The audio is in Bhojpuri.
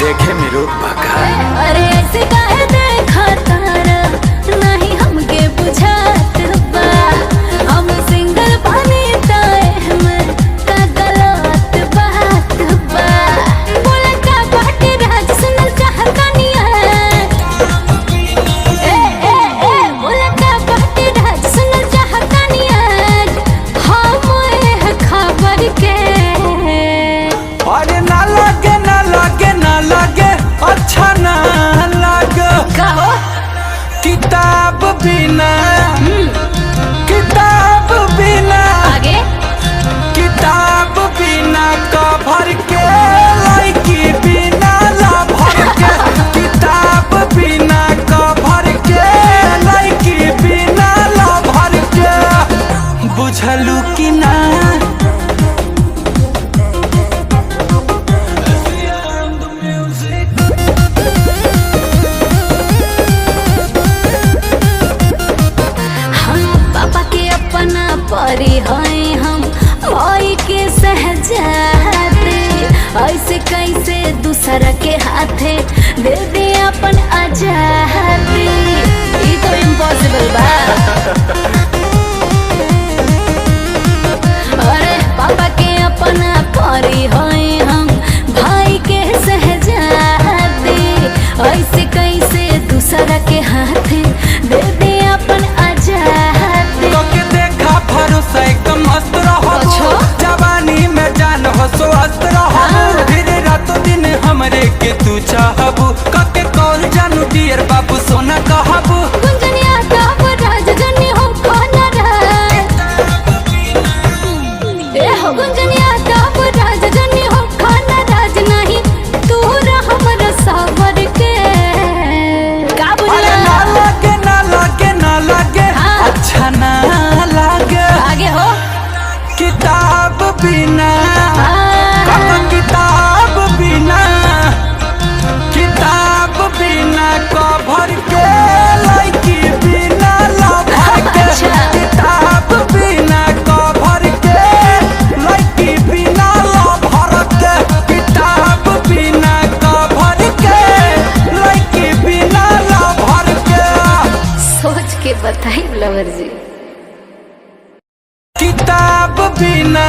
देखे मेरू बका। अरे ऐसे काहे देखा तारा, नहीं हमके बुझात बा। हम सिंगल पानी ताए में का गलत बात बा। बोला का बाटे राज सुनल चाहतानिया। बोला का बाटे राज सुनल चाहतानिया। हम एह खबर के अरे ना लगे ना लगे ना लगे अच्छा ना लगे कहो किताब बिना किताब बिना आगे किताब बिना कभर के लड़की बिना लभर के किताब बिना कभर के लड़की बिना लभर के बुझलू कि ना। परी हैं हम भाई के सहजादे, ऐसे कैसे दूसरा के हाथे दे दे अपन आजादी। ये तो इम्पॉसिबल बा। अरे पापा के अपना परी हैं हम भाई के सहजादे, ऐसे कैसे दूसरा के हाथे दे दे अपन आजादी। भरोसा एकदम मस्त रहो, जवानी में जान हो स्वस्थ रहो। फिर रातों दिन हमरे के तू चाहबू, कके कॉल जानू डियर बाबू सोना कहबू। गुंजनिया ताब राजजनी हो खाना रहे। ए हो गुंजनिया ताब राजजनी हो खाना राज नहीं तू हमरा सावर के का बुझला। ना लगे ना लगे ना लगे अच्छा ना लगे आगे हो किताब बिना किताब बिना किताब बिना कभर के लड़की बिना लभर के किताब बिना कभर के लड़की बिना लभर के किताब बिना कभर के लड़की बिना लभर के। सोच के बताई लवर जी किताब बिना